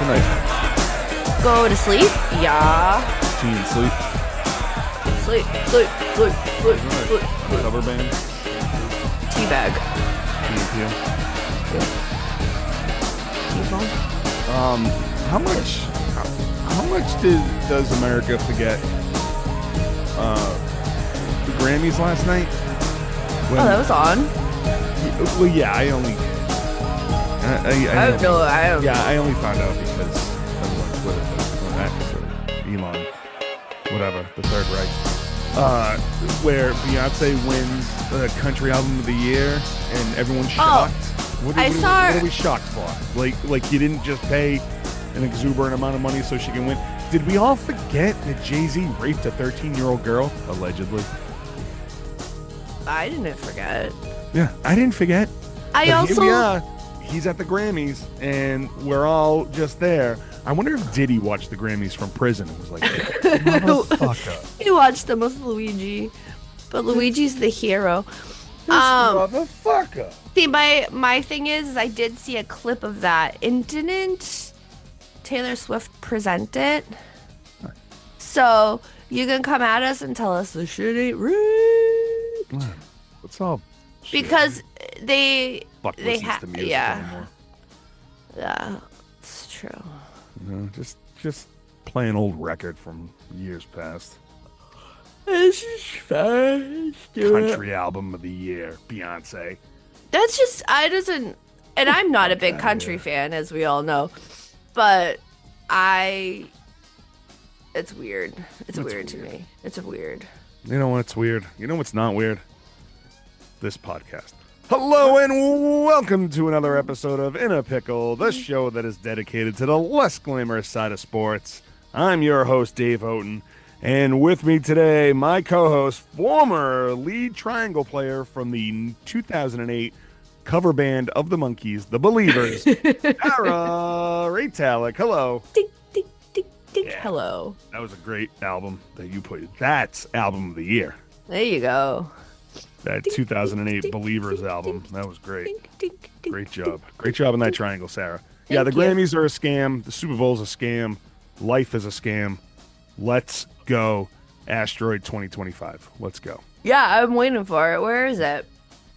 tonight? Go to sleep? Yeah. Teen sleep. Sleep, sleep, sleep, sleep, Right. sleep, sleep. Cover band. Teabag. Teen T-bone. How much? How much does America forget? The Grammys last night. When, Oh, that was on. Well, yeah. I only. I don't know. I don't. Yeah, I only found out because I was on Twitter. But Elon, whatever, the Third Reich, where Beyonce wins the Country Album of the Year, and everyone's shocked. What are we shocked for? Like you didn't just pay an exuberant amount of money so she can win. Did we all forget that Jay-Z raped a 13-year-old girl, allegedly? I didn't forget. Yeah, I didn't forget. I But also. here we are. He's at the Grammys, and we're all just there. I wonder if Diddy watched the Grammys from prison and was like, motherfucker. He watched them with Luigi, but Luigi's the hero. This motherfucker. See, my thing is I did see a clip of that, and didn't Taylor Swift present it? So you can come at us and tell us the shit ain't right. What's all? Because they Fuck listens to music yeah. anymore. Yeah, it's true. You know, just play an old record from years past. This is fine. Country Album of the Year, Beyonce. That's just and I'm not a big country fan, as we all know, but it's weird. It's weird to me. It's weird. You know what's weird? You know what's not weird? This podcast. Hello and welcome to another episode of In a Pickle, the show that is dedicated to the less glamorous side of sports. I'm your host, Dave Houghton, and with me today, my co-host, former lead triangle player from the 2008 cover band of the Monkees, The Believers, Tara Ray-Talick. Hello. Ding, ding, ding, ding. Yeah. Hello. That was a great album that you put. That's Album of the Year. There you go. That 2008 Believers album. That was great. Ding, ding, ding, Great ding. job. Great job in that triangle, Sarah. Yeah, the Thank you. Grammys are a scam. The Super Bowl's a scam. Life is a scam. Let's go. Asteroid 2025. Let's go. Yeah, I'm waiting for it. Where is it?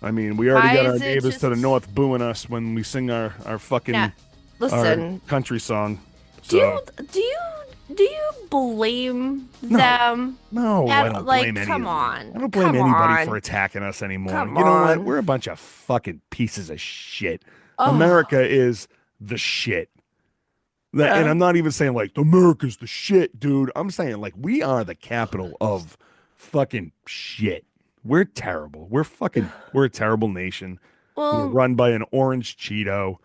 I mean, we already Why got our is it neighbors to the just- north booing us when we sing our fucking Nah, our listen. country song. Do So, you blame them? no, I don't like, blame any come of them. on. I don't blame Come anybody on. for attacking us anymore. Come You know what? on. We're a bunch of fucking pieces of shit. Oh. America is the shit. And Yeah. I'm not even saying like America's the shit, dude. I'm saying like we are the capital of fucking shit. We're terrible. We're a terrible nation. We're Well, run by an orange Cheeto.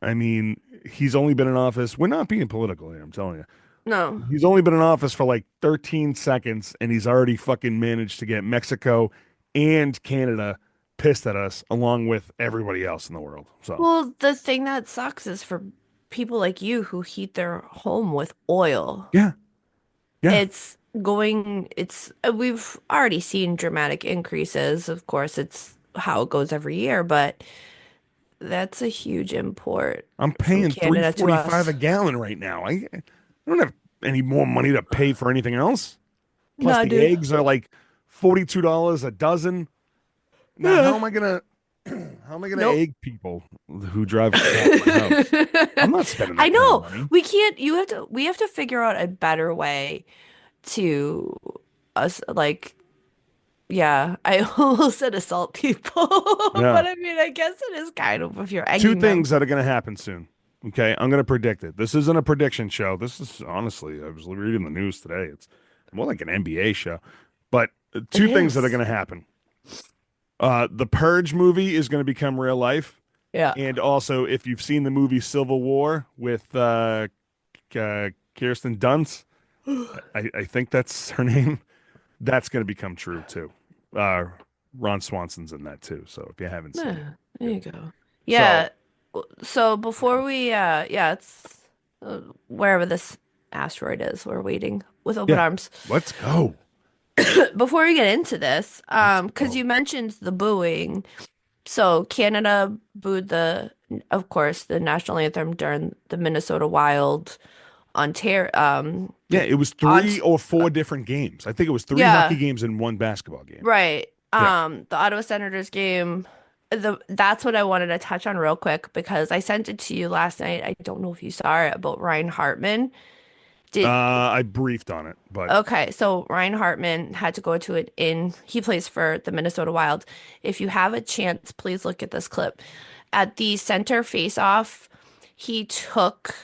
I mean, he's only been in office. We're not being political here, I'm telling you. no. He's only been in office for like 13 seconds, and he's already fucking managed to get Mexico and Canada pissed at us, along with everybody else in the world. So, Well, the thing that sucks is for people like you who heat their home with oil. yeah. We've already seen dramatic increases. Of course, it's how it goes every year, but that's a huge import. I'm paying Canada to us. $3.45 a gallon right now. I don't have any more money to pay for anything else. Plus, Nah, the dude. eggs are like $42 a dozen. Now, Yeah. how am I gonna Nope. egg people who drive past my house? I'm not spending that I know. kind of money. We can't, we have to figure out a better way to us, like, yeah, I almost said assault people, Yeah. but I mean, I guess it is kind of if you're Two egging them. things that are going to happen soon. Okay, I'm going to predict it. This isn't a prediction show. This is honestly, I was reading the news today. It's more like an NBA show. But two It things that is. are going to happen. The Purge movie is going to become real life. Yeah. And also, if you've seen the movie Civil War with Kirsten Dunst, I think that's her name, that's going to become true too. Ron Swanson's in that too. So if you haven't seen it. Yeah, there you go. Yeah. So before we, it's wherever this asteroid is, we're waiting with open Yeah. arms. Let's go. Before we get into this, because you mentioned the booing, so Canada booed the of course, the national anthem during the Minnesota Wild Ontario Yeah, it was on three or four different games. I think it was three hockey yeah, games and one basketball game. right. Yeah. The Ottawa Senators game, that's what I wanted to touch on real quick because I sent it to you last night. I don't know if you saw it about Ryan Hartman. Did I briefed on it, but Okay, so Ryan Hartman had to go to it in, he plays for the Minnesota Wild. If you have a chance, please look at this clip. At the center face-off, he took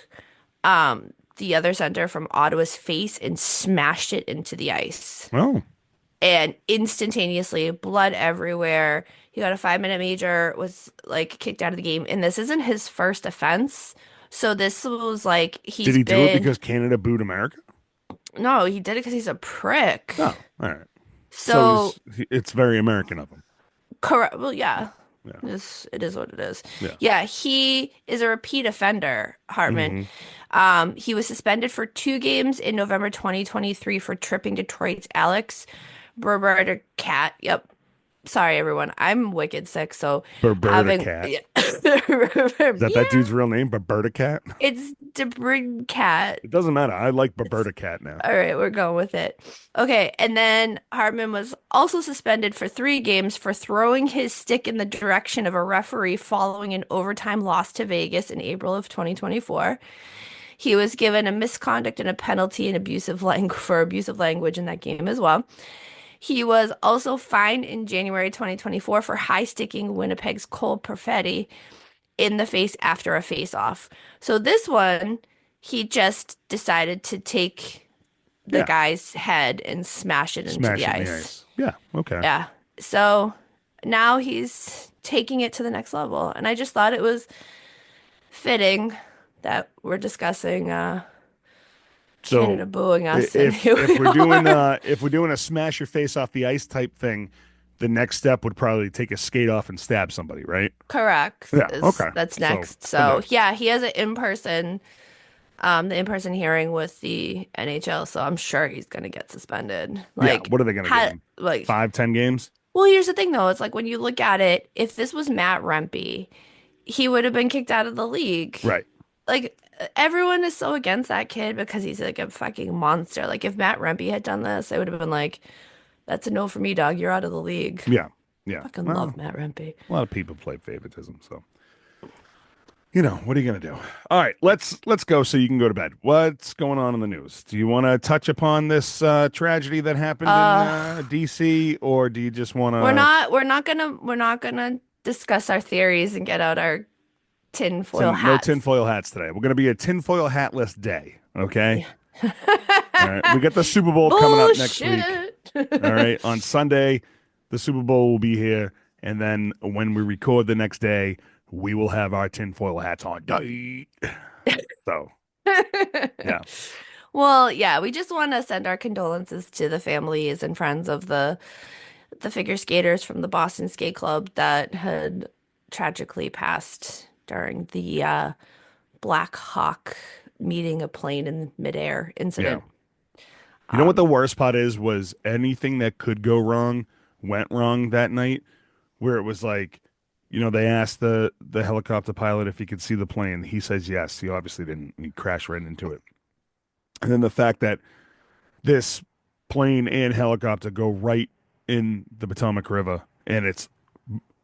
the other center from Ottawa's face and smashed it into the ice. oh, And instantaneously, blood everywhere. He got a 5-minute major, was like kicked out of the game. And this isn't his first offense. So this was like did he's he do it been, because Canada booed America? no, he did it because he's a prick. Oh, all right. So So it's very American of him. correct. Well, yeah. Yeah. It is what it is. Yeah. Yeah, he is a repeat offender, Hartman. Hmm. He was suspended for 2 games in November 2023 for tripping Detroit's Alex Cat. Yep. Sorry, everyone. I'm wicked sick, so Berberta having Cat. yeah. Is that Yeah, dude's real name? Berberta Cat? it's Cat. It doesn't matter. I like Berberta Cat now. All right, we're going with it. Okay, and then Hartman was also suspended for 3 games for throwing his stick in the direction of a referee following an overtime loss to Vegas in April of 2024. He was given a misconduct and a penalty and abusive language for abusive language in that game as well. He was also fined in January 2024 for high sticking Winnipeg's Cole Perfetti in the face after a face-off. So this one, he just decided to take the Yeah. guy's head and smash it into Smash the it in the ice. ice. Yeah. Okay. Yeah. So now he's taking it to the next level. And I just thought it was fitting that we're discussing So Canada booing us and if here if we we're doing are. if we're doing a smash your face off the ice type thing, the next step would probably take a skate off and stab somebody, right? Correct. Yeah. Okay. That's So next. So okay. yeah, he has an in-person the in-person hearing with the NHL, so I'm sure he's gonna get suspended. Yeah. Like What are they gonna give had him? like 5, 10 games? well, here's the thing though, it's like when you look at it, if this was Matt Rempe, he would have been kicked out of the league. Right. Like everyone is so against that kid because he's like a fucking monster. Like if Matt Rempe had done this, I would have been like, that's a no for me, dog. You're out of the league. Yeah. Yeah. Fucking Well, love Matt Rempe. a lot of people play favoritism, so what are you gonna do? All right, let's go so you can go to bed. What's going on in the news? Do you want to touch upon this tragedy that happened in Uh DC, or do you just want to? we're not gonna discuss our theories and get out our tinfoil No hats. tinfoil hats today. We're gonna be a tinfoil hatless day. Okay. Yeah. All right. We got the Super Bowl coming up next week. Bullshit. All right. On Sunday, the Super Bowl will be here, and then when we record the next day, we will have our tinfoil hats on. So yeah. Well, yeah, we just want to send our condolences to the families and friends of the figure skaters from the Boston Skate Club that had tragically passed during the Black Hawk meeting a plane in midair Yeah. incident. You know what Um, the worst part is was anything that could go wrong went wrong that night, where it was like, they asked the helicopter pilot if he could see the plane. He says yes. He obviously didn't. He crashed right into it. And then the fact that this plane and helicopter go right in the Potomac River, and it's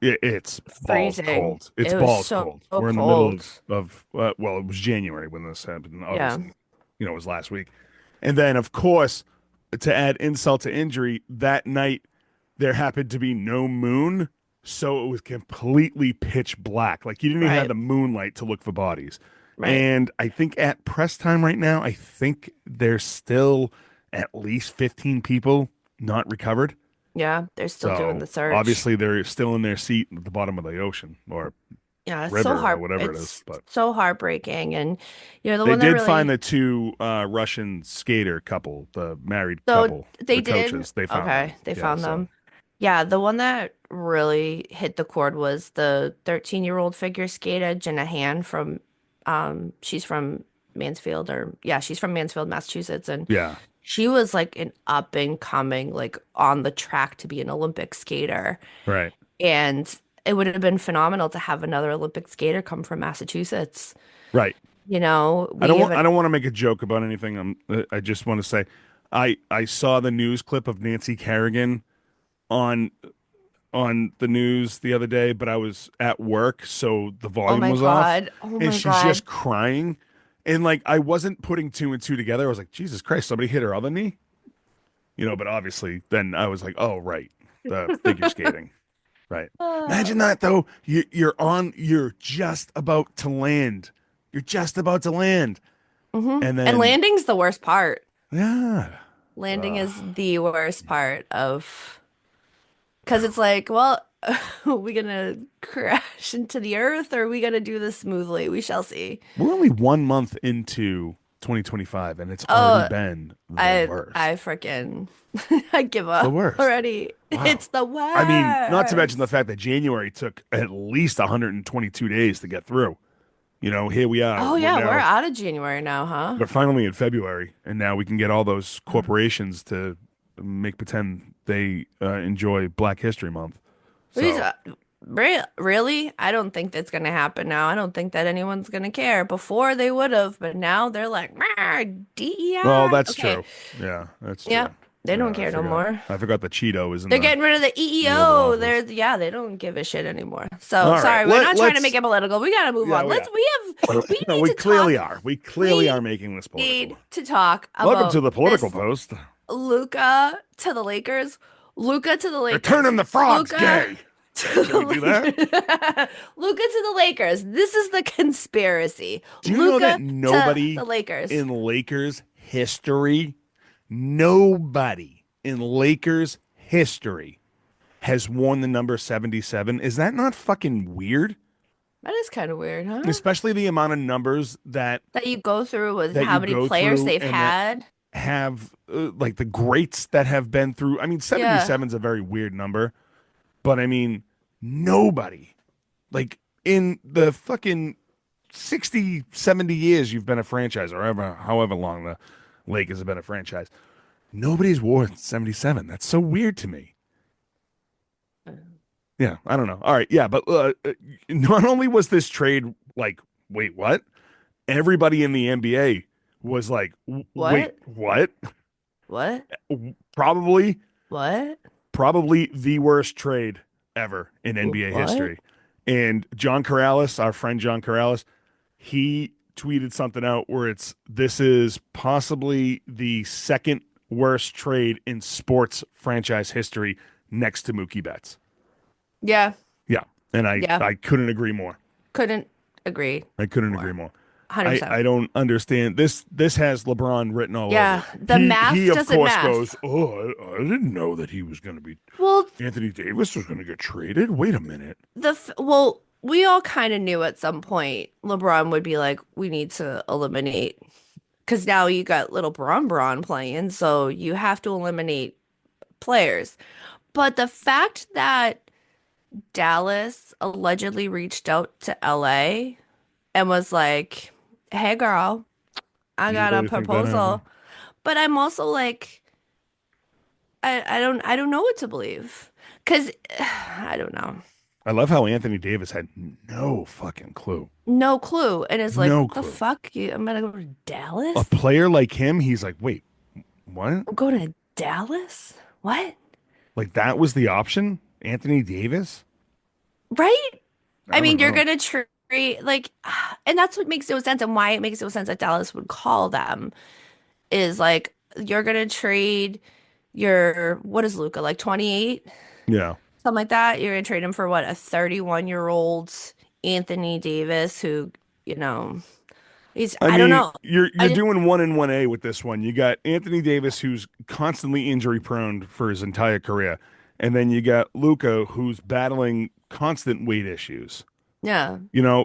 balls Freezing. cold. It's It was balls so cold. We're in the middle cold. of well, it was January when this happened. Yeah, Obviously, it was last week. And then, of course, to add insult to injury, that night there happened to be no moon, so it was completely pitch black. Like you didn't even have right, the moonlight to look for bodies. right. And I think at press time right now, I think there's still at least 15 people not recovered. Yeah, they're still doing So the search. obviously they're still in their seat at the bottom of the ocean or Yeah, it's so river or hard. whatever it is. It's But so heartbreaking, and the they one that did find really the two Russian skater couple, the married so couple, they the did. coaches. They found them. Okay, they Yeah. found So them. Yeah, the one that really hit the chord was the 13-year-old figure skater Jenna Han from she's from Mansfield or yeah, she's from Mansfield, Massachusetts, and yeah. she was like an up and coming like on the track to be an Olympic skater. Right. And it would have been phenomenal to have another Olympic skater come from Massachusetts. Right. You know, I we don't want. I haven't. don't want to make a joke about anything. I just want to say, I saw the news clip of Nancy Kerrigan on the news the other day, but I was at work, so the Oh volume my was off, God. Oh and my she's God. just crying, and like I wasn't putting two and two together. I was like, Jesus Christ, somebody hit her other knee, but obviously then I was like, oh right, the figure skating, right? Imagine that though. You're just about to land, you're just about to land, and And then landing's the worst part. yeah, Landing is the worst part of, because it's like, well, are we gonna crash into the earth or are we gonna do this smoothly? We shall see. we're only 1 month into 2025, and it's already Oh, been the I worst. freaking I give The up worst. already. Wow. It's the I mean, not to mention the worst. fact that January took at least 122 days to get through. Here we are. Oh yeah, we're out of January now, huh? We're finally in February, and now we can get all those corporations to make pretend they enjoy Black History Month. Please, So, really? I don't think that's gonna happen now. I don't think that anyone's gonna care. Before they would have, but now they're like, "Rah, well, DEI." that's Okay, true. Yeah, that's yeah, true. they don't Yeah, I care no forgot. more. I forgot the Cheeto is They're getting rid of the in the Oval EEO. Office. They're yeah, they don't give a shit anymore. So All right, sorry, we're not trying to make let's. it political. We gotta move Yeah, on. we are. We No, need we to clearly talk. are. We clearly are We making this need political. to talk Welcome to about the political this post. Luca to the Lakers. Luca to the They're Lakers. turning the frogs Luca gay. to Can the we do that? Lakers. Luca to the Lakers. This is the conspiracy. Do you know that Luca to the nobody Lakers. in Lakers history, nobody in Lakers history has worn the number 77? Is that not fucking weird? That is kind of weird, huh? Especially the amount of numbers That you go through with that how you many go players through they've and that had. have like the greats that have been through. I mean, Yeah. 77 is a very weird number, but I mean, nobody like in the fucking 60, 70 years you've been a franchise, or however long the Lakers have been a franchise, nobody's worn 77. That's so weird to me. Yeah, I don't know. All right, yeah, but not only was this trade like, wait, what? Everybody in the NBA was like, wait, What? what? What? Probably, What? probably the worst trade ever in NBA What? history. And John Corrales, our friend John Corrales, he tweeted something out where this is possibly the second worst trade in sports franchise history next to Mookie Betts. Yeah. Yeah. And Yeah. I couldn't agree more. Couldn't agree I couldn't agree more. more. I 100%. don't understand this. This has LeBron written all over Yeah. it. The He math of doesn't course goes, math. oh, I didn't know that he was going to be Well, Anthony Davis was going to get traded. Wait a minute. we all kind of knew at some point LeBron would be like, we need to eliminate because now you got little Braun playing, so you have to eliminate players. But the fact that Dallas allegedly reached out to LA and was like, "Hey girl, I You got a really think that happened? proposal." But I'm also like, I don't know what to believe. 'Cause I don't know. I love how Anthony Davis had no fucking clue. No clue. And it's like, No what the clue. fuck? I'm gonna go to A Dallas? player like him, he's like, wait, what? I'm going to Dallas? What? Like that was the option? Anthony Davis? Right? I I don't mean, you're know. gonna treat like, and that's what makes no sense, and why it makes no sense that Dallas would call them is like you're gonna trade your what is Luca like 28, Yeah. something like that. You're gonna trade him for what a 31-year-old Anthony Davis who you know he's I I don't mean, know. you're I doing 1 and 1A with this one. You got Anthony Davis, who's constantly injury prone for his entire career, and then you got Luca, who's battling constant weight issues. yeah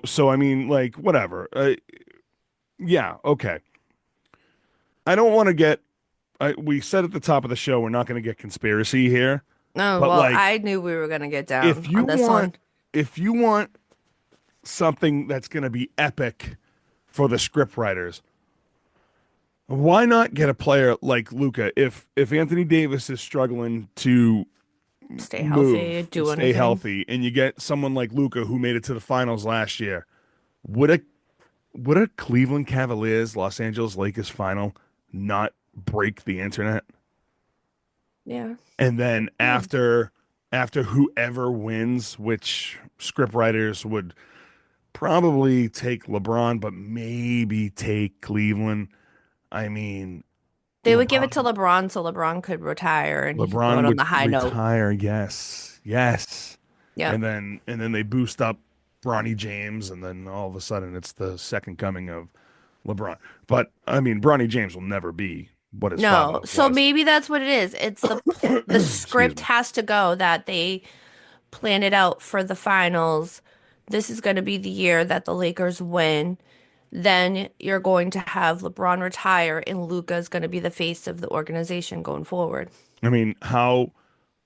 So I mean, like, whatever. Yeah, okay. I don't want to get. We said at the top of the show we're not going to get conspiracy here, no but well like, I knew we were gonna get if down you on this want, one. if you want something that's going to be epic for the script writers, why not get a player like Luca? If Anthony Davis is struggling to stay healthy, move, do stay anything. healthy, and you get someone like Luca who made it to the finals last year. Would a Cleveland Cavaliers Los Angeles Lakers final not break the internet? Yeah. And then Yeah. after whoever wins, which script writers would probably take LeBron, but maybe take Cleveland. I mean, They would give it to LeBron LeBron so LeBron could retire and he could go out LeBron on would the high note. retire, yes. Yes. Yep. And then they boost up Bronny James, and then all of a sudden it's the second coming of LeBron. But I mean, Bronny James will never be what his No. father So was. maybe that's what it is. It's the Excuse script me. has to go that they plan it out for the finals. This is going to be the year that the Lakers win. Then you're going to have LeBron retire and Luka is going to be the face of the organization going forward. I mean, how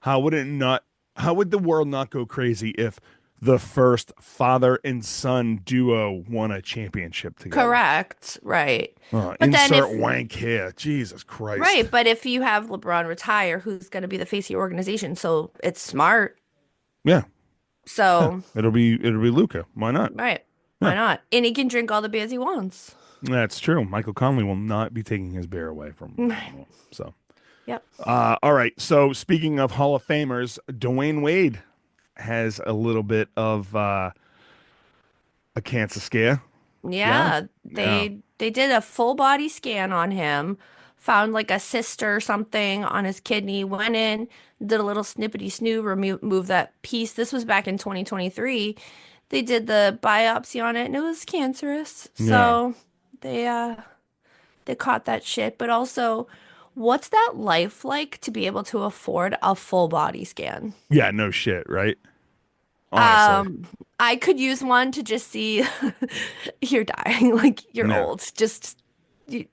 would it not how would the world not go crazy if the first father and son duo won a championship together? Correct. Right. But then Insert if wank here. Jesus Christ. right, but if you have LeBron retire, who's going to be the face of your organization? So it's smart. Yeah. Yeah. So, It'll be Luca. Why not? right. Yeah. Why not? And he can drink all the beers he wants. That's true. Michael Conley will not be taking his beer away from him Right. anymore. So, Yep. all right. So, speaking of Hall of Famers, Dwayne Wade has a little bit of a cancer scare. Yeah. Yeah, Yeah. they did a full body scan on him, found like a cyst or something on his kidney, went in, did a little snippety snoo, remove that piece. This was back in 2023. They did the biopsy on it and it was cancerous. Yeah. So they caught that shit. But also, what's that life like to be able to afford a full body scan? Yeah. No shit. Right. Honestly. Um, I could use one to just see you're dying, like you're Yeah. old. Just you,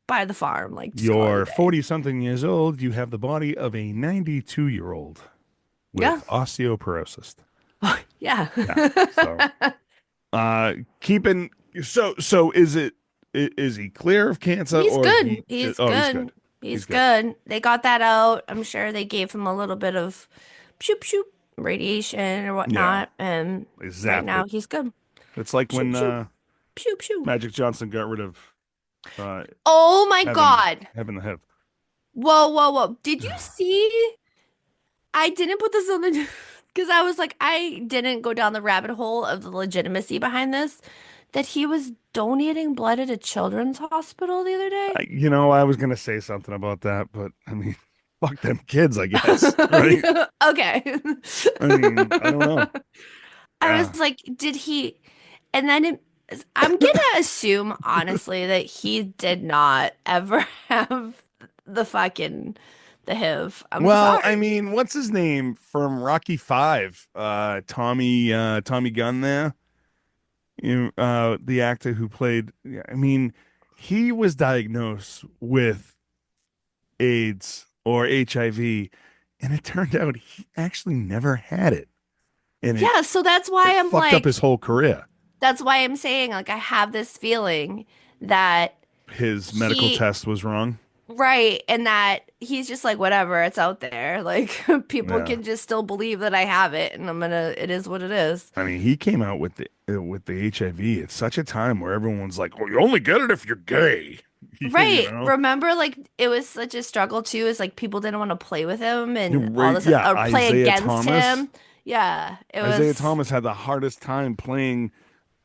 by the farm, like just call it a You're day. 40 something years old. You have the body of a 92-year-old Yeah. with osteoporosis. Yeah. Yeah. So, keeping so is he clear of cancer He's or is good. he He's oh, he's good. good. He's He's good. good. They got that out. I'm sure they gave him a little bit of shoop shoop radiation or Yeah. whatnot. And They right zapped now it. he's good. It's like Shoop when shoop. Shoop shoop. Magic Johnson got rid of uh Oh my having God. having the hip. Whoa, whoa, whoa. Did you see? I didn't put this on the because I was like, I didn't go down the rabbit hole of the legitimacy behind this, that he was donating blood at a children's hospital the other day. I was gonna say something about that, but I mean, fuck them kids, I guess, right? Okay. I mean, I don't know. I Yeah. was like, did he? And then I'm gonna assume, honestly, that he did not ever have the fucking the HIV. I'm Well, I sorry. mean, what's his name from Rocky Five? Tommy Gunn there. The actor who played, yeah, I mean, he was diagnosed with AIDS or HIV, and it turned out he actually never had it, and it Yeah, so that's why it I'm fucked up his like, whole career. that's why I'm saying, like, I have this feeling that His medical he, test was wrong. right, and that he's just like, whatever, it's out there. Like, people Yeah, can just still believe that I have it, and it is what it is. I mean, he came out with the HIV at such a time where everyone's like, "Well, you only get it if you're gay," you Right. know. Remember, like, it was such a struggle too, is like people didn't want to play with him and all this, Yeah, or play Isaiah against Thomas. him. Yeah, it Isaiah was. Thomas had the hardest time playing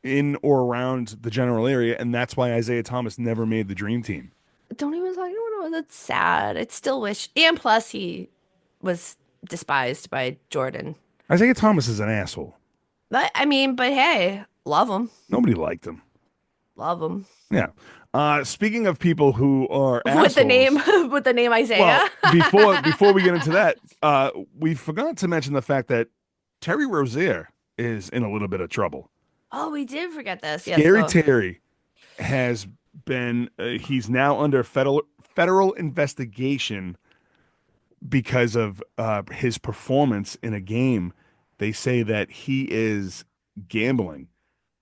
in or around the general area, and that's why Isaiah Thomas never made the dream team. Don't even talk about it. That's sad. I still wish. And plus, he was despised by Jordan. Isaiah Thomas is an asshole. But I mean, but hey, love him, Nobody liked him. love him. Yeah. Speaking of people who are With the name, assholes, with the name well, Isaiah. before we get into that, we forgot to mention the fact that Terry Rozier is in a little bit of trouble. Oh, we did forget this. Yes, Scary go. Terry has been he's now under federal investigation because of his performance in a game. They say that he is gambling,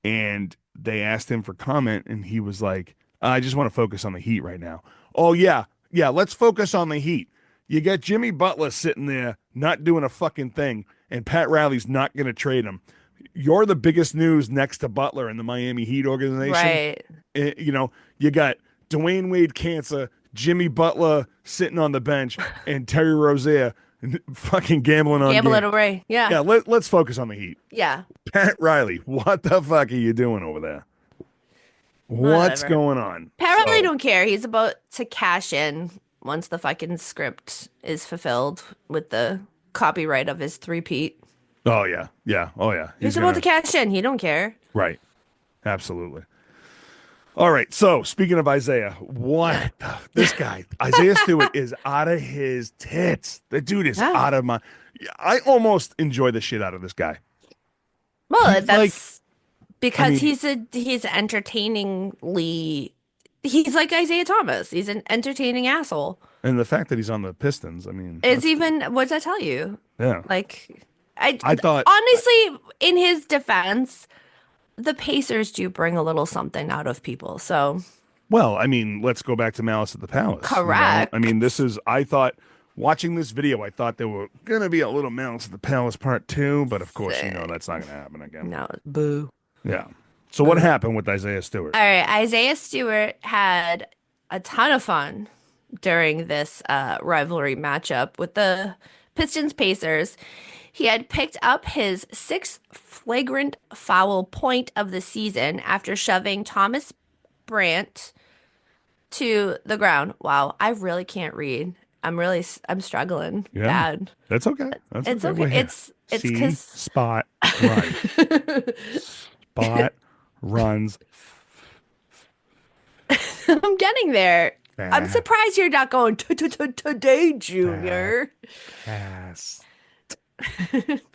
and they asked him for comment, and he was like, "I just want to focus on the Heat right now." Oh yeah, yeah, let's focus on the Heat. You got Jimmy Butler sitting there not doing a fucking thing, and Pat Riley's not going to trade him. You're the biggest news next to Butler in the Miami Heat organization. Right. You know, you got Dwayne Wade cancer, Jimmy Butler sitting on the bench, and Terry Rozier fucking gambling on Gambling games. away. Yeah. Yeah, let's focus on the Heat. Yeah. Pat Riley, what the fuck are you doing over there? What's Whatever. going on? Pat Riley So, don't care. He's about to cash in once the fucking script is fulfilled with the copyright of his three-peat. oh yeah, yeah, oh yeah. He's about to cash in. He don't care. right, absolutely. All right. So speaking of Isaiah, what this guy Isaiah Stewart is out of his tits. The dude is Yeah. out of my. I almost enjoy the shit out of this guy. Well, He's that's I because mean, he's entertainingly he's like Isaiah Thomas. He's an entertaining asshole. and the fact that he's on the Pistons. I mean, It's even what does that tell you? yeah. Like I I thought, honestly, in his defense, the Pacers do bring a little something out of people. So well, I mean, let's go back to Malice at the Palace. correct. I mean, this is. I thought watching this video, I thought there were gonna be a little Malice at the Palace part two, but of course, that's not gonna happen again. No, boo. Yeah. So what happened with Isaiah Stewart? All right, Isaiah Stewart had a ton of fun during this rivalry matchup with the Pistons Pacers. He had picked up his sixth flagrant foul point of the season after shoving Thomas Brandt to the ground. Wow, I really can't read. I'm struggling Yeah. bad. That's okay. That's It's okay. okay. We're here. It's See, because spot run. Spot runs I'm getting there. I'm fast. surprised you're not going today, Junior. Fast.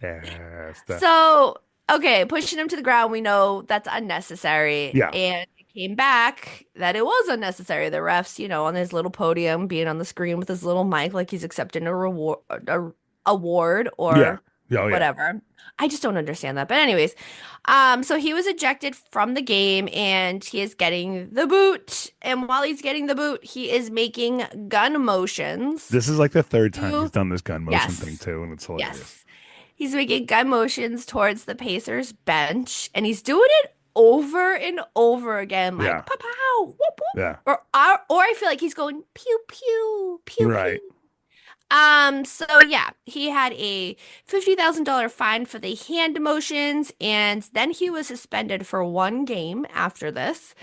Fast. So, okay, pushing him to the ground, we know that's unnecessary. Yeah. And it came back that it was unnecessary. The refs, on his little podium, being on the screen with his little mic, like he's accepting a reward, award or Yeah. Oh, yeah. whatever. I just don't understand that. But anyways, so he was ejected from the game and he is getting the boot. And while he's getting the boot, he is making gun motions. This is like the third time You- he's done this gun motion Yes. thing too, and it's hilarious. Yes. He's making gun motions towards the Pacers bench and he's doing it over and over again, like Yeah. pow pow, whoop whoop. Yeah. Or I feel like he's going pew pew pew Right. pew. So yeah, he had a $50,000 fine for the hand motions, and then he was suspended for one game after this.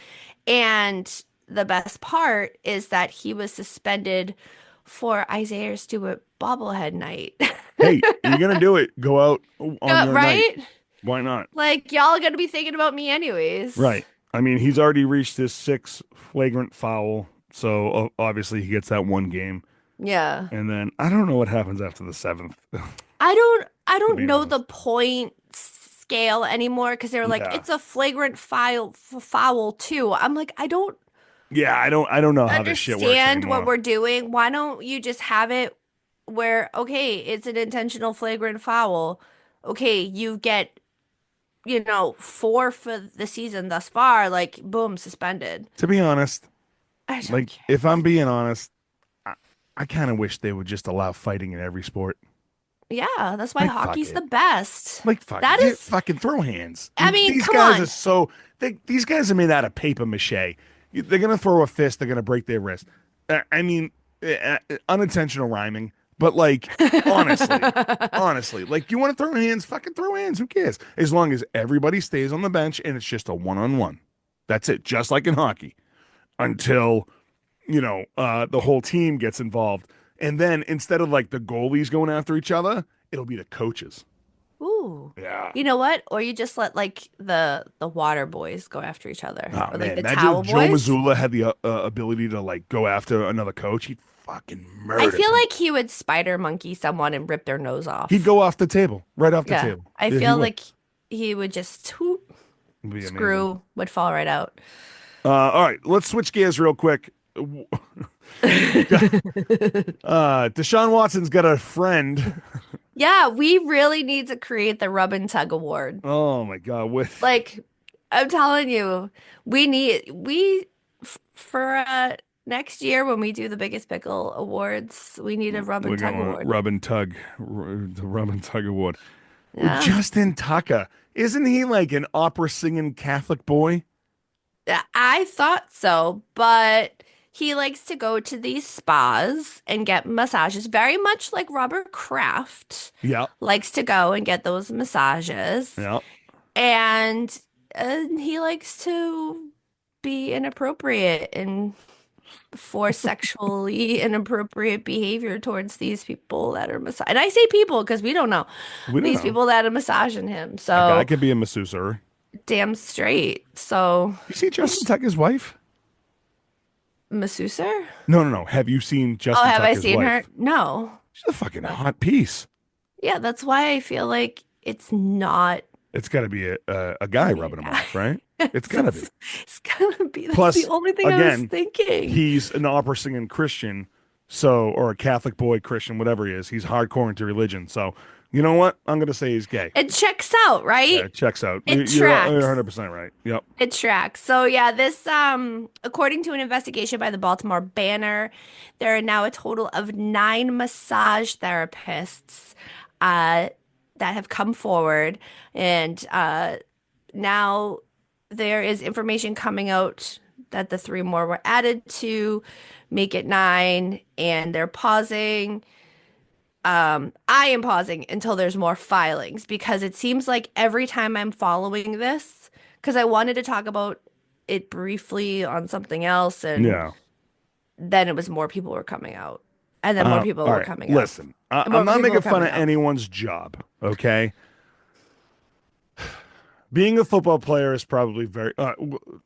And the best part is that he was suspended for Isaiah Stewart bobblehead night. Hey, you're gonna do it. Go out on your Right? night. Why not? Like y'all are gonna be thinking about me anyways. Right. I mean, he's already reached his sixth flagrant foul, so obviously he gets that one game. Yeah. And then I don't know what happens after the seventh. I don't be know honest. the point scale anymore because they were like, Yeah. it's a flagrant foul too. I'm like, I don't Yeah, I don't know how this shit works understand anymore. what we're doing. Why don't you just have it where, okay, it's an intentional flagrant foul. Okay, you get, 4 for the season thus far. Like, boom, suspended. To be honest, I don't like care. if I'm being honest, I kind of wish they would just allow fighting in every sport. Yeah, that's why Like, fuck hockey's it. the best. Like fuck, That yeah, is- fucking throw hands. I mean, these come guys on. are so these guys are made out of paper mache. They're gonna throw a fist. They're gonna break their wrist. I mean, unintentional rhyming, but like honestly, like you want to throw hands, fucking throw hands. Who cares? As long as everybody stays on the bench and it's just a one-on-one. That's it. Just like in hockey, until the whole team gets involved. And then instead of like the goalies going after each other, it'll be the coaches. Ooh. Yeah. You know what? Or you just let like the water boys go after each other, Oh or like man, the imagine towel if Joe boys. Mazzulla had the ability to like go after another coach. He'd fucking murder. I feel them. like he would spider monkey someone and rip their nose off. He'd go off the table, right off the Yeah, table. I Yeah, he feel would. like he would just whoop, It'd be amazing. screw would fall right out. All right, let's switch gears real quick. Deshaun Watson's got a friend. Yeah, we really need to create the Rub and Tug Award. Oh my god, with Like, I'm telling you, we for Next year when we do the biggest pickle awards, we need a rub We're and tug going award. rub and tug, the rub and tug award. Yeah. Justin Tucker, isn't he like an opera singing Catholic boy? Yeah, I thought so, but he likes to go to these spas and get massages, very much like Robert Kraft Yeah, likes to go and get those massages. yeah. And he likes to be inappropriate and for sexually inappropriate behavior towards these people that are massage. And I say people because we don't know We don't these know. people that are massaging him. A guy So could be a masseuser. damn straight. So You see Justin Tucker's wife? masseuser? No, no, no. Have you seen Oh, Justin have I Tucker's seen her? wife? No. She's a fucking hot piece. Yeah, that's why I feel like it's not It's got to be a guy gonna be a rubbing him guy. off, right? It's got to be. It's gonna be. That's the Plus, only thing I was again, thinking. he's an opera singing Christian, so or a Catholic boy Christian, whatever he is. He's hardcore into religion. So, you know what? I'm gonna say he's gay. It checks out, Yeah, right? it checks out. It You're tracks. 100% right. Yep. It tracks. So yeah, this according to an investigation by the Baltimore Banner, there are now a total of 9 massage therapists uh that have come forward and now there is information coming out that the 3 more were added to make it 9 and they're pausing. I am pausing until there's more filings because it seems like every time I'm following this, because I wanted to talk about it briefly on something else, and Yeah. then it was more people were coming out, and then more people All were right. coming out, Listen, and I'm more not people were making fun coming of out. anyone's job. Okay. Being a football player is probably very.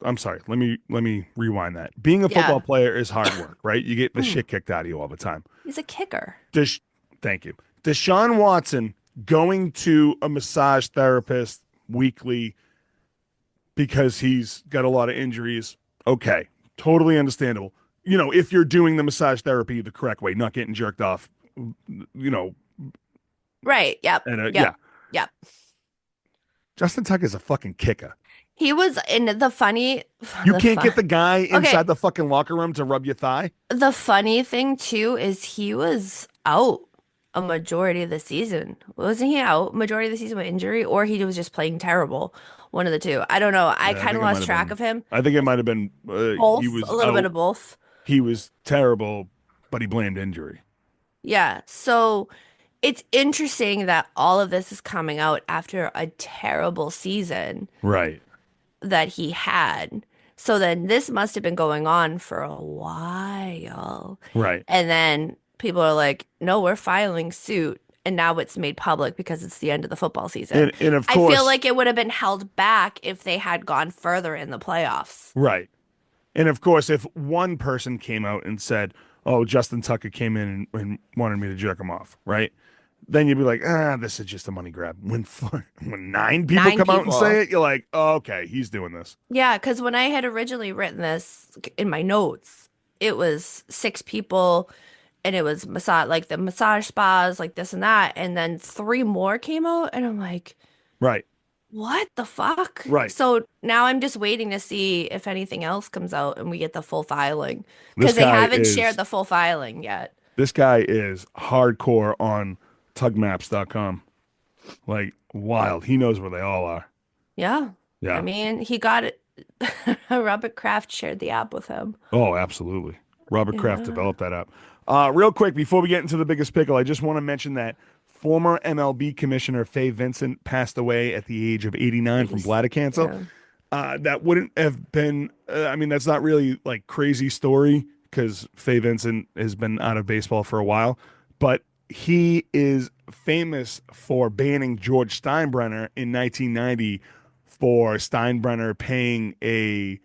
I'm sorry. Let me rewind that. Being a football Yeah. player is hard work, right? You get the Mm. shit kicked out of you all the time. He's a kicker. Desha- Thank you. Deshaun Watson going to a massage therapist weekly because he's got a lot of injuries. Okay, totally understandable. You know, if you're doing the massage therapy the correct way, not getting jerked off, you know, Right. Yep. and yeah, Yep. Yep. Justin Tucker's a fucking kicker. He was in the funny, You the can't fun. get the guy Okay. inside the fucking locker room to rub your thigh. The funny thing too is he was out a majority of the season. Wasn't he out majority of the season with injury, or he was just playing terrible? One of the two. I don't know. I Yeah, I kind think of it might lost have track been. of him. I think it might have been. He Both, was a little bit out. of both. He was terrible, but he blamed injury. Yeah. So it's interesting that all of this is coming out after a terrible season Right. that he had. So then this must have been going on for a while. Right. And then people are like, no, we're filing suit. And now it's made public because it's the end of the football season. And of I feel course, like it would have been held back if they had gone further in the playoffs. right. And of course, if one person came out and said, "Oh, Justin Tucker came in and wanted me to jerk him off," right? Then you'd be like, "Ah, this is just a money grab." When 9 people Nine come out and say people. it, you're like, oh, "Okay, he's doing this." Yeah, because when I had originally written this in my notes, it was 6 people and it was massage, like the massage spas, like this and that. And then 3 more came out and I'm like, Right. what the fuck? Right. So now I'm just waiting to see if anything else comes out and we get the full filing This because they guy haven't shared is the full filing yet. this guy is hardcore on tugmaps.com. Like wild. He knows where they all are. Yeah. I Yeah. mean, he got it. Robert Kraft shared the app with him. Oh, absolutely. Robert Kraft Yeah. developed that app. Real quick, before we get into the biggest pickle, I just want to mention that former MLB commissioner Faye Vincent passed away at the age of 89 from bladder cancer. Yeah. That wouldn't have been, I mean, that's not really like crazy story because Faye Vincent has been out of baseball for a while, but he is famous for banning George Steinbrenner in 1990 for Steinbrenner paying a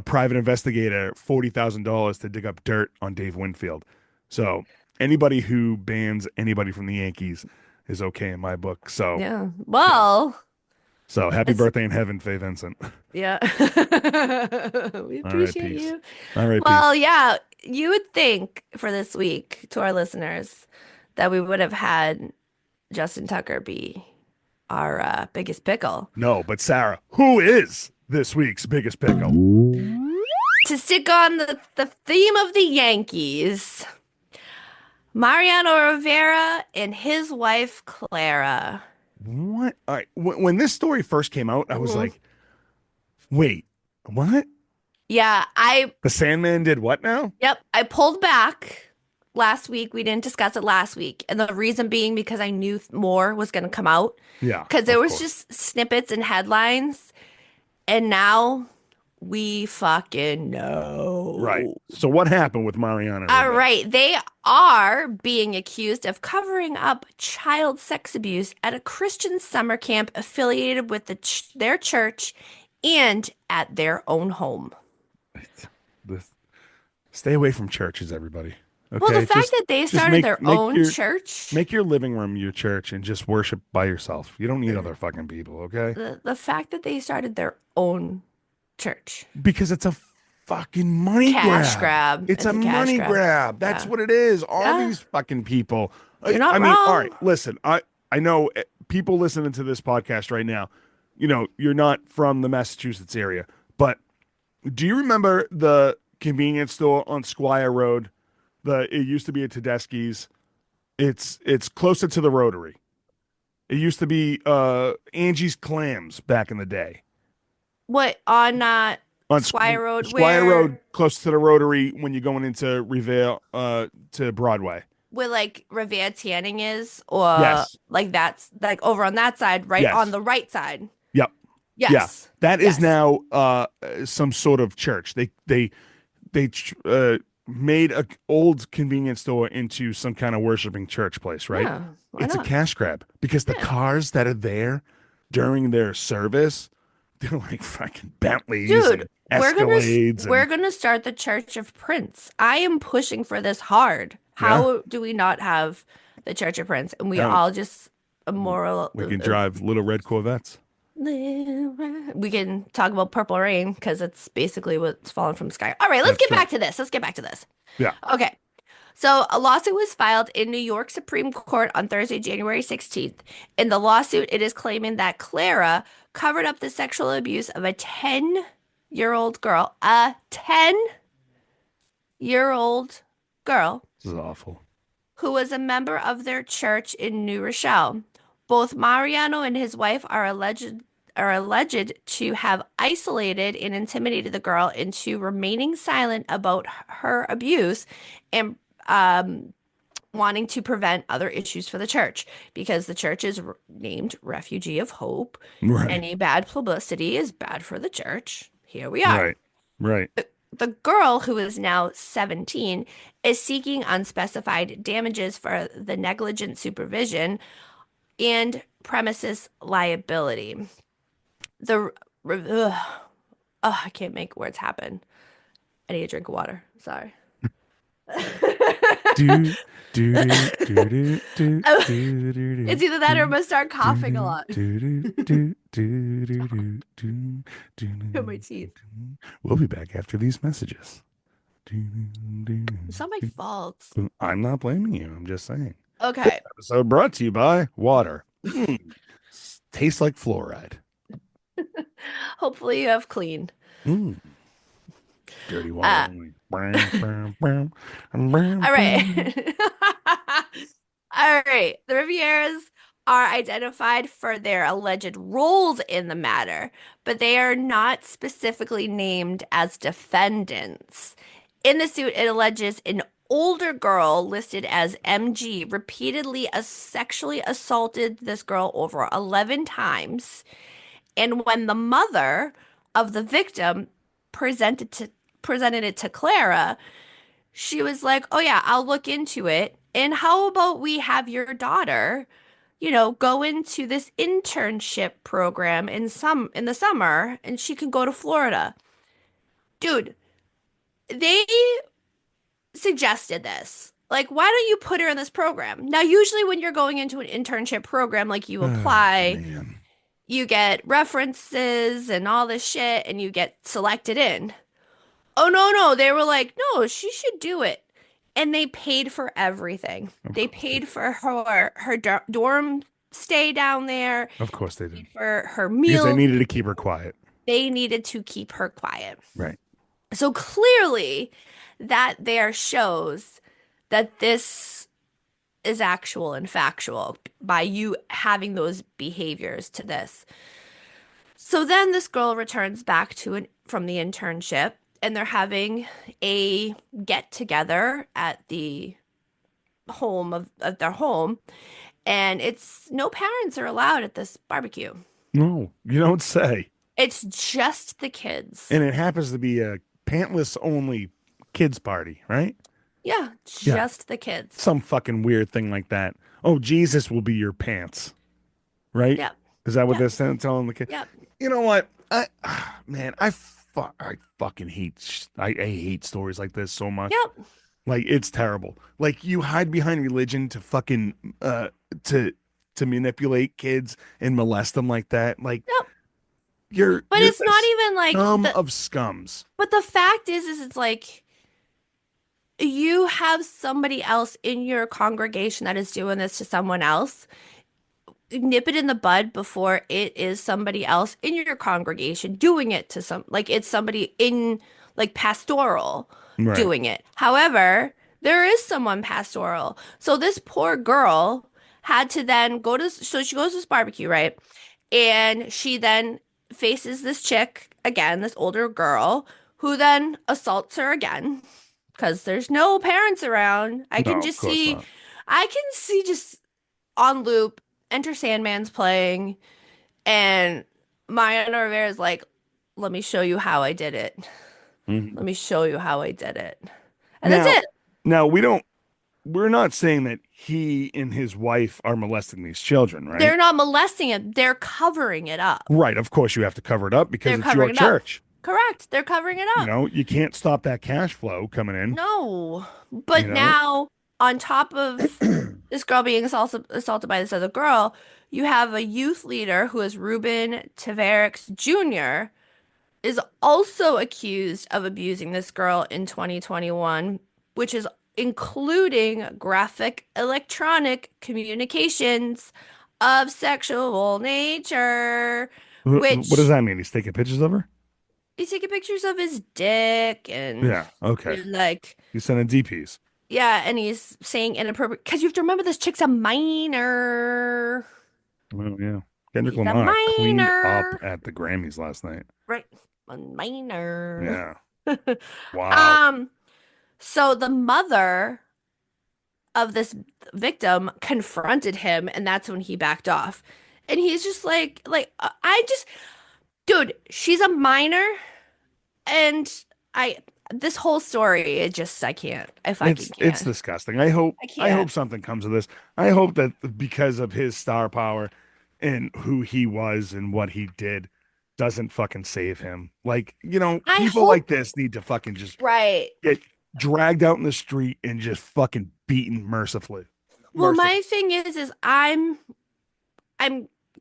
private investigator $40,000 to dig up dirt on Dave Winfield. So anybody who bans anybody from the Yankees is okay in my book. So Yeah. Well, so happy it's birthday in heaven, Faye Vincent. yeah. We All right, appreciate peace. you. All right, peace. Well, yeah, you would think for this week to our listeners that we would have had Justin Tucker be our biggest pickle. No, but Sarah, who is this week's biggest pickle? To stick on the theme of the Yankees, Mariano Rivera and his wife Clara. What? All right. When this story first came out, I was Mhm. like, wait, what? Yeah, The Sandman did what now? yep, I pulled back last week. We didn't discuss it last week. And the reason being because I knew more was going to come out. Yeah, Because there of was course. just snippets and headlines. And now we fucking Right. know. So what happened with Mariana All Rivera? right, they are being accused of covering up child sex abuse at a Christian summer camp affiliated with their church and at their own home. This, stay away from churches, everybody. Well, the Okay, fact that they just started make their make own your church, make your living room your church and just worship by yourself. You don't need other fucking people, okay? the fact that they started their own church, Because it's a fucking money cash grab. grab. It's a It's a cash money grab. grab. That's Yeah. what it is. All Yeah. these fucking people. You're I not mean, all right, wrong. listen. I know people listening to this podcast right now, you're not from the Massachusetts area, but do you remember the convenience store on Squire Road? It used to be a Tedeschi's. It's closer to the Rotary. It used to be Angie's Clams back in the day. What on On Squire Road Squire where Road, close to the Rotary, when you're going into Revere to Broadway. like Revere Tanning is, or Yes. like that's like over on that side, right on Yes. the right side. Yep. Yeah. Yes. That is Yes. now some sort of church. They made a old convenience store into some kind of worshiping church place, right? Yeah. Why It's a not? cash grab because the Yeah. cars that are there during their service, they're like fucking Bentleys Dude, and Escalades we're and gonna start the Church of Prince. I am pushing for this hard. yeah. How do we not have the Church of Prince? And we Uh, all just a moral. we can drive little red Corvettes. We can talk about Purple Rain because it's basically what's fallen from the sky. All right, let's That's get right. back to this. Let's get back to this. Yeah. Okay. So, a lawsuit was filed in New York Supreme Court on Thursday, January 16th. In the lawsuit, it is claiming that Clara covered up the sexual abuse of a 10-year-old girl, a 10-year-old girl This is awful. who was a member of their church in New Rochelle. Both Mariano and his wife are alleged to have isolated and intimidated the girl into remaining silent about her abuse and wanting to prevent other issues for the church because the church is named Refugee of Hope. Right. Any bad publicity is bad for the church. Here we are. Right. Right. The girl, who is now 17, is seeking unspecified damages for the negligent supervision and premises liability. The ugh, I can't make words happen. I need a drink of water. Sorry. Do do do do do do do do It's either that or I'm do gonna start coughing a lot. do do do do do do do In my do. teeth. We'll be back after these messages. It's not my fault. I'm not blaming you. I'm just saying. Okay. Episode brought to you by water. Tastes like fluoride. Hopefully you have clean. Mm. Dirty water. Uh, Only. all right. All right. The Rivieras are identified for their alleged roles in the matter, but they are not specifically named as defendants. In the suit, it alleges an older girl listed as MG repeatedly sexually assaulted this girl over 11 times. And when the mother of the victim presented it to Clara, she was like, "Oh yeah, I'll look into it. And how about we have your daughter, go into this internship program in the summer and she can go to Florida." Dude, they suggested this. Like, why don't you put her in this program? Now, usually when you're going into an internship program, like you Oh, apply, man. you get references and all this shit and you get selected in. Oh no, no, they were like, "No, she should do it." And they paid for everything. Of They course they paid did. for her dorm stay down there, Of course they did. for her Because they meals. needed to keep her quiet. They needed to keep her quiet. Right. So clearly that there shows that this is actual and factual by you having those behaviors to this. So then this girl returns back to an from the internship and they're having a get together at the home of their home, and it's no parents are allowed at this barbecue. No, you don't say. It's just the kids. And it happens to be a pantless only kids party, right? Yeah, Yeah, just the kids. some fucking weird thing like that. Oh, Jesus will be your pants, right? Yep. Is that what Yep. they're telling the kid? Yep. You know what? Man, I fucking hate I hate stories like this so much. Yep. Like it's terrible. Like you hide behind religion to fucking to to manipulate kids and molest them like that. Like Yep. But you're it's not the even like scum the of scums. but the fact is it's like you have somebody else in your congregation that is doing this to someone else. Nip it in the bud before it is somebody else in your congregation doing it to some, like it's somebody in like pastoral Right. doing it. However, there is someone pastoral. So this poor girl had to then go to, so she goes to this barbecue, right? And she then faces this chick again, this older girl, who then assaults her again because there's no parents around. No, of course not. I can see just on loop, Enter Sandman's playing, and Mariano Rivera's like, let me show you how I did it. Mhm. Let me show you how I did it. And that's Now, it. now we're not saying that he and his wife are molesting these children, right? They're not molesting it. They're covering it up. Right. Of course you have to cover it up because They're it's your covering it up. church. Correct. They're covering it You up. know, you can't stop that cash flow coming in, No. you But know? now, on top of this girl being assaulted by this other girl, you have a youth leader who is Ruben Tavarix Jr., is also accused of abusing this girl in 2021, which is including graphic electronic communications of sexual nature, What does which that mean? He's taking pictures of her? he's taking pictures of his dick Yeah. Okay. and like He's sending DPs. yeah, and he's saying inappropriate because you have to remember this chick's a minor. Well, yeah. Kendrick She's a Lamar cleaned up minor. at the Grammys last night. Right. A minor. Yeah. Wow. Um, so the mother of this victim confronted him, and that's when he backed off. And he's just I just, dude, she's a minor, and I, this whole story, it just, I can't. I fucking It's can't. disgusting. I I hope can't. something comes of this. I hope that because of his star power and who he was and what he did doesn't fucking save him. Like, you know, I people like hope, this need to fucking just right. get dragged out in the street and just fucking beaten mercifully. Well, Mercifully. my thing is I'm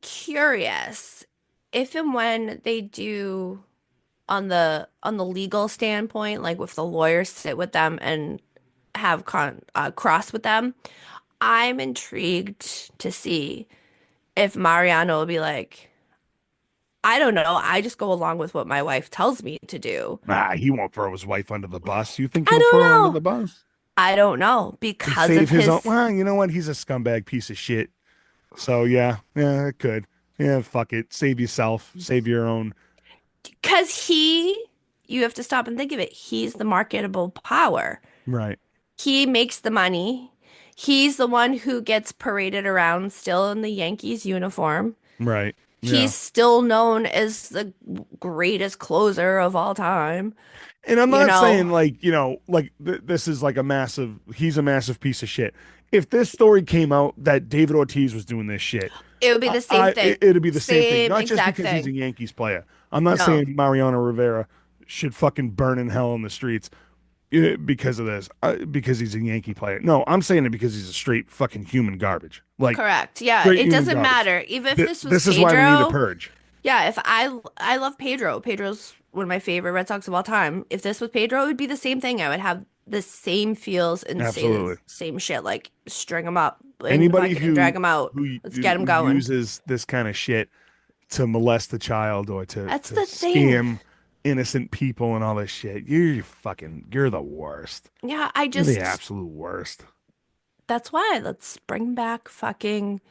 curious if and when they do on the legal standpoint, like if the lawyers sit with them and have cross with them, I'm intrigued to see if Mariano will be like, I don't know, I just go along with what my wife tells me to do. Ah, he won't throw his wife under the bus. You think I he'll don't throw her under know. the bus? I don't know To because save of his own. his Well, you know what? He's a scumbag piece of shit. So yeah, it could. Yeah, fuck it. Save yourself. Save your own. because you have to stop and think of it. He's the marketable power. Right. He makes the money. He's the one who gets paraded around still in the Yankees uniform. Right. Yeah. He's still known as the greatest closer of all time. And I'm You not know, saying like, like this is like he's a massive piece of shit. If this story came out that David Ortiz was doing this shit, it would be the same thing. it'd be the same thing. Same Not just exact because he's a thing. Yankees player. I'm not No, saying Mariano Rivera should fucking burn in hell in the streets because of this, because he's a Yankee player. No, I'm saying it because he's a straight fucking human garbage. Like correct. Yeah, straight it human doesn't garbage. matter. Even if this was This is why we need a Pedro, purge. yeah, if I love Pedro. Pedro's one of my favorite Red Sox of all time. If this was Pedro, it would be the same thing. I would have the same feels and say the Absolutely. same shit. Like string him up and Anybody fucking drag him out. Let's get him who going. uses this kind of shit to molest the child or That's to the thing. scam innocent people and all this shit. You're the worst. Yeah, You're the absolute worst. that's why let's bring back fucking,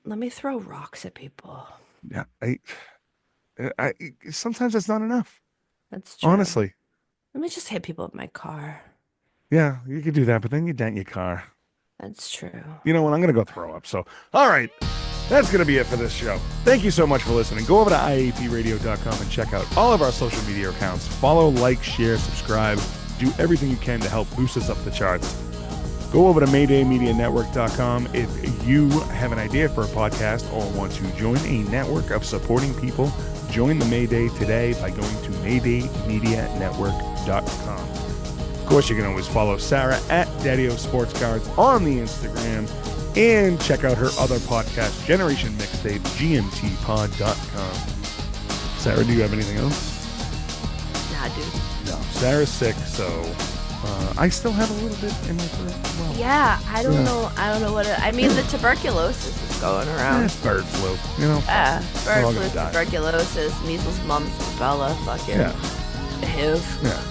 let me throw rocks at people. Yeah, I sometimes that's not enough. That's true. Honestly. Let me just hit people with my car. Yeah, you could do that, but then you dent your car. That's true. You know what? I'm going to go throw up. So, all right. That's going to be it for this show. Thank you so much for listening. Go over to iapradio.com and check out all of our social media accounts. Follow, like, share, subscribe. Do everything you can to help boost us up the charts. Go over to MaydayMediaNetwork.com if you have an idea for a podcast or want to join a network of supporting people. Join the Mayday today by going to MaydayMediaNetwork.com. Of course, you can always follow Sarah at Daddy-O Sports Cards on the Instagram and check out her other podcast, Generation Mixtape, GMTpod.com. Sarah, do you have anything else? Nah, dude. No. Sarah's sick, so I still have a little bit in my throat. Well, Yeah, I don't know. I don't know what I mean, the tuberculosis is going around. it's bird flu, you know? Yeah, We're all bird gonna flu, die. tuberculosis, measles, mumps, rubella, fucking Yeah. HIV. Yeah.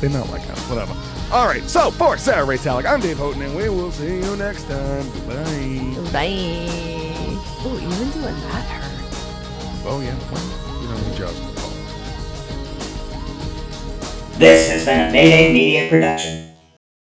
They not like us. Whatever. All right. So for Sarah Ray Talick, I'm Dave Houghton, and we will see you next time. Goodbye. Bye. Oh, even doing that hurt. Oh, yeah. Well, you don't need jaws. This has been a Mayday Media production.